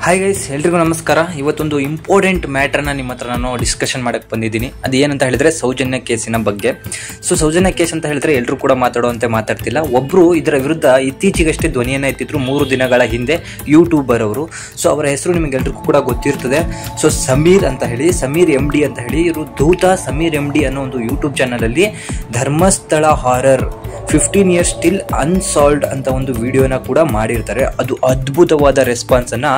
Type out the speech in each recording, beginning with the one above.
Hi guys, ಎಲ್ರಿಗೂ ನಮಸ್ಕಾರ. ಇವತ್ತೊಂದು ಇಂಪಾರ್ಟೆಂಟ್ ಮ್ಯಾಟರ್ನ ನಿಮ್ಮ ಹತ್ರ ನಾನು ಡಿಸ್ಕಷನ್ ಮಾಡಕ್ಕೆ ಬಂದಿದ್ದೀನಿ. ಅದು ಏನಂತ ಹೇಳಿದ್ರೆ ಸೌಜನ್ಯ ಕೇಸಿನ ಬಗ್ಗೆ. ಸೌಜನ್ಯ ಕೇಸ್ ಅಂತ ಹೇಳಿದ್ರೆ ಎಲ್ಲರೂ ಕೂಡ ಮಾತಾಡುವಂತೆ ಮಾತಾಡ್ತಿಲ್ಲ. ಒಬ್ಬರು ಇದರ ವಿರುದ್ಧ ಇತ್ತೀಚೆಗಷ್ಟೇ ಧ್ವನಿಯನ್ನು ಎತ್ತಿದ್ರು 3 ದಿನಗಳ ಹಿಂದೆ, ಯೂಟ್ಯೂಬರ್ ಅವರು. ಅವರ ಹೆಸರು ನಿಮಗೆಲ್ರಿಗೂ ಕೂಡ ಗೊತ್ತಿರ್ತದೆ. ಸಮೀರ್ ಅಂತ ಹೇಳಿ, ಸಮೀರ್ MD ಅಂತ ಹೇಳಿ, ಇವರು ದೂತ ಸಮೀರ್ MD ಅನ್ನೋ ಒಂದು ಯೂಟ್ಯೂಬ್ ಚಾನಲಲ್ಲಿ Dharmasthala horror 15 years still unsolved ಅಂತ ಒಂದು ವಿಡಿಯೋನ ಕೂಡ ಮಾಡಿರ್ತಾರೆ. ಅದು ಅದ್ಭುತವಾದ ರೆಸ್ಪಾನ್ಸನ್ನು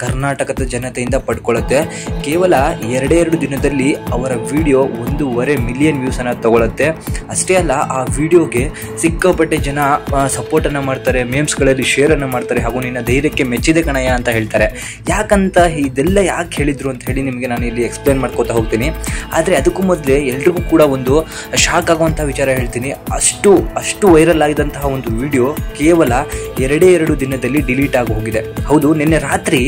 ಕರ್ನಾಟಕದ ಜನತೆಯಿಂದ ಪಡ್ಕೊಳ್ಳುತ್ತೆ. ಕೇವಲ 2 ದಿನದಲ್ಲಿ ಅವರ ವಿಡಿಯೋ 1.5 million ವ್ಯೂಸನ್ನು ತಗೊಳುತ್ತೆ. ಅಷ್ಟೇ ಅಲ್ಲ, ಆ ವಿಡಿಯೋಗೆ ಸಿಕ್ಕಾಪಟ್ಟೆ ಜನ ಸಪೋರ್ಟನ್ನು ಮಾಡ್ತಾರೆ, ಮೇಮ್ಸ್ಗಳಲ್ಲಿ ಶೇರನ್ನು ಮಾಡ್ತಾರೆ, ಹಾಗೂ ನಿನ್ನ ಧೈರ್ಯಕ್ಕೆ ಮೆಚ್ಚಿದೆ ಕಣಯ್ಯ ಅಂತ ಹೇಳ್ತಾರೆ. ಯಾಕಂತ ಇದೆಲ್ಲ ಯಾಕೆ ಹೇಳಿದ್ರು ಅಂತ ಹೇಳಿ ನಿಮಗೆ ನಾನು ಇಲ್ಲಿ ಎಕ್ಸ್ಪ್ಲೇನ್ ಮಾಡ್ಕೋತಾ ಹೋಗ್ತೀನಿ. ಆದರೆ ಅದಕ್ಕೂ ಮೊದಲೇ ಎಲ್ರಿಗೂ ಕೂಡ ಒಂದು ಶಾಕ್ ಆಗುವಂಥ ವಿಚಾರ ಹೇಳ್ತೀನಿ. ಅಷ್ಟು ವೈರಲ್ ಆಗಿದಂತಹ ಒಂದು ವಿಡಿಯೋ ಕೇವಲ 2 ದಿನದಲ್ಲಿ ಡಿಲೀಟ್ ಆಗಿ ಹೋಗಿದೆ. ಹೌದು, ನಿನ್ನೆ ರಾತ್ರಿ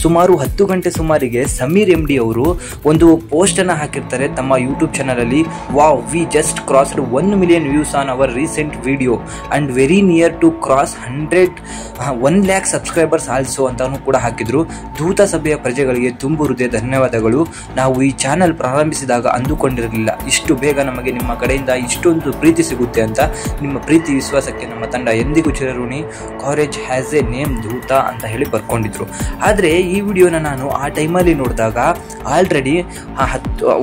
ಸುಮಾರು 10 ಗಂಟೆ ಸುಮಾರಿಗೆ ಸಮೀರ್ MD ಅವರು ಒಂದು ಪೋಸ್ಟನ್ನು ಹಾಕಿರ್ತಾರೆ ತಮ್ಮ ಯೂಟ್ಯೂಬ್ ಚಾನಲಲ್ಲಿ. Wow, we just crossed 1 million views on our recent video and very near to cross 1 lakh subscribers also ಅಂತಾನು ಕೂಡ ಹಾಕಿದ್ರು. ದೂತ ಸಭೆಯ ಪ್ರಜೆಗಳಿಗೆ ತುಂಬು ಹೃದಯ ಧನ್ಯವಾದಗಳು. ನಾವು ಈ ಚಾನಲ್ ಪ್ರಾರಂಭಿಸಿದಾಗ ಅಂದುಕೊಂಡಿರಲಿಲ್ಲ ಇಷ್ಟು ಬೇಗ ನಮಗೆ ನಿಮ್ಮ ಕಡೆಯಿಂದ ಇಷ್ಟೊಂದು ಪ್ರೀತಿ ಸಿಗುತ್ತೆ ಅಂತ. ನಿಮ್ಮ ಪ್ರೀತಿ ವಿಶ್ವಾಸಕ್ಕೆ ನಮ್ಮ ತಂಡ ಎಂದಿಗೂ ಚಿರಋಣಿ. ಕಾಲೇಜ್ ಹ್ಯಾಸ್ ಎ ನೇಮ್ ದೂತ ಅಂತ ಹೇಳಿ ಬರ್ಕೊಂಡಿದ್ರು. ಆದರೆ ಈ ವಿಡಿಯೋನ ನಾನು ಆ ಟೈಮಲ್ಲಿ ನೋಡಿದಾಗ ಆಲ್ರೆಡಿ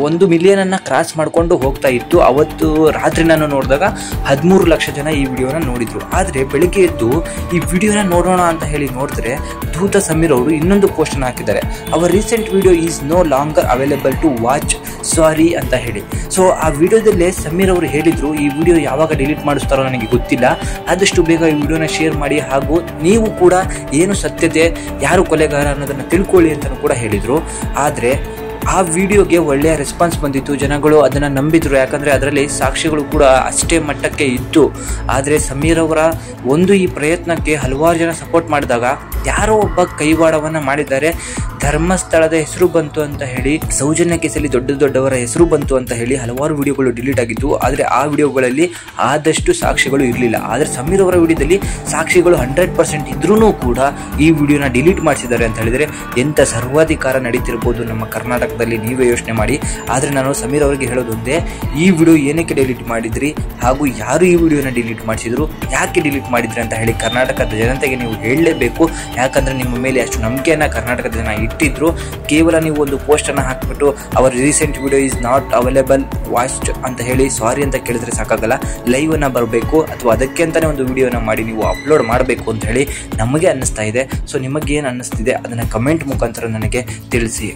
1 million ಕ್ರಾಸ್ ಮಾಡಿಕೊಂಡು ಹೋಗ್ತಾ ಇತ್ತು. ಅವತ್ತು ರಾತ್ರಿ ನಾನು ನೋಡಿದಾಗ 13 ಲಕ್ಷ ಜನ ಈ ವಿಡಿಯೋನ ನೋಡಿದ್ರು. ಆದರೆ ಬೆಳಿಗ್ಗೆ ಎದ್ದು ಈ ವಿಡಿಯೋನ ನೋಡೋಣ ಅಂತ ಹೇಳಿ ನೋಡಿದ್ರೆ ದೂತ ಸಮೀರ್ ಅವರು ಇನ್ನೊಂದು ಪೋಸ್ಟನ್ನು ಹಾಕಿದ್ದಾರೆ. ಅವರ್ recent video is no longer available to watch, sorry ಅಂತ ಹೇಳಿ. ಆ ವಿಡಿಯೋದಲ್ಲೇ ಸಮೀರ್ ಅವರು ಹೇಳಿದ್ರು, ಈ ವಿಡಿಯೋ ಯಾವಾಗ ಡಿಲೀಟ್ ಮಾಡಿಸ್ತಾರೋ ನನಗೆ ಗೊತ್ತಿಲ್ಲ, ಆದಷ್ಟು ಬೇಗ ಈ ವಿಡಿಯೋನ ಶೇರ್ ಮಾಡಿ, ಹಾಗೂ ನೀವು ಕೂಡ ಏನು ಸತ್ಯತೆ, ಯಾರು ಕೊಲೆಗಾರ ಅನ್ನೋದನ್ನು ತಿಳ್ಕೊಳ್ಳಿ ಅಂತಲೂ ಕೂಡ ಹೇಳಿದರು. ಆದರೆ ಆ ವಿಡಿಯೋಗೆ ಒಳ್ಳೆಯ ರೆಸ್ಪಾನ್ಸ್ ಬಂದಿತ್ತು. ಜನಗಳು ಅದನ್ನು ನಂಬಿದ್ರು, ಯಾಕಂದರೆ ಅದರಲ್ಲಿ ಸಾಕ್ಷಿಗಳು ಕೂಡ ಅಷ್ಟೇ ಮಟ್ಟಕ್ಕೆ ಇತ್ತು. ಆದರೆ ಸಮೀರ್ ಅವರ ಈ ಪ್ರಯತ್ನಕ್ಕೆ ಹಲವಾರು ಜನ ಸಪೋರ್ಟ್ ಮಾಡಿದಾಗ ಯಾರೋ ಒಬ್ಬ ಕೈವಾಡವನ್ನು ಮಾಡಿದ್ದಾರೆ. ಧರ್ಮಸ್ಥಳದ ಹೆಸರು ಬಂತು ಅಂತ ಹೇಳಿ, ಸೌಜನ್ಯ ಕೇಸಲ್ಲಿ ದೊಡ್ಡವರ ಹೆಸರು ಬಂತು ಅಂತ ಹೇಳಿ ಹಲವಾರು ವಿಡಿಯೋಗಳು ಡಿಲೀಟ್ ಆಗಿತ್ತು. ಆದರೆ ಆ ವಿಡಿಯೋಗಳಲ್ಲಿ ಆದಷ್ಟು ಸಾಕ್ಷಿಗಳು ಇರಲಿಲ್ಲ. ಆದರೆ ಸಮೀರ್ ಅವರ ವಿಡಿಯೋದಲ್ಲಿ ಸಾಕ್ಷಿಗಳು 100% ಇದ್ರೂ ಕೂಡ ಈ ವಿಡಿಯೋನ ಡಿಲೀಟ್ ಮಾಡಿಸಿದ್ದಾರೆ ಅಂತ ಹೇಳಿದರೆ ಎಂಥ ಸರ್ವಾಧಿಕಾರ ನಡೀತಿರ್ಬೋದು ನಮ್ಮ ಕರ್ನಾಟಕದಲ್ಲಿ, ನೀವೇ ಯೋಚನೆ ಮಾಡಿ. ಆದರೆ ನಾನು ಸಮೀರ್ ಅವರಿಗೆ ಹೇಳೋದೊಂದೇ, ಈ ವಿಡಿಯೋ ಏನಕ್ಕೆ ಡಿಲೀಟ್ ಮಾಡಿದ್ರಿ, ಹಾಗೂ ಯಾರು ಈ ವಿಡಿಯೋನ ಡಿಲೀಟ್ ಮಾಡಿಸಿದ್ರು, ಯಾಕೆ ಡಿಲೀಟ್ ಮಾಡಿದ್ರಿ ಅಂತ ಹೇಳಿ ಕರ್ನಾಟಕದ ಜನತೆಗೆ ನೀವು ಹೇಳಲೇಬೇಕು. ಯಾಕಂದರೆ ನಿಮ್ಮ ಮೇಲೆ ಅಷ್ಟು ನಂಬಿಕೆಯನ್ನು ಕರ್ನಾಟಕದ ಜನ ಇಟ್ಟಿದ್ರು. ಕೇವಲ ನೀವು ಒಂದು ಪೋಸ್ಟನ್ನು ಹಾಕಿಬಿಟ್ಟು our recent video is not available watched ಅಂತ ಹೇಳಿ ಸಾರಿ ಅಂತ ಕೇಳಿದ್ರೆ ಸಾಕಾಗಲ್ಲ. ಲೈವನ್ನು ಬರಬೇಕು, ಅಥವಾ ಅದಕ್ಕೆ ಅಂತಲೇ ಒಂದು ವಿಡಿಯೋನ ಮಾಡಿ ನೀವು ಅಪ್ಲೋಡ್ ಮಾಡಬೇಕು ಅಂತ ಹೇಳಿ ನಮಗೆ ಅನ್ನಿಸ್ತಾ ಇದೆ. ನಿಮಗೇನು ಅನ್ನಿಸ್ತಿದೆ ಅದನ್ನು ಕಮೆಂಟ್ ಮುಖಾಂತರ ನನಗೆ ತಿಳಿಸಿ.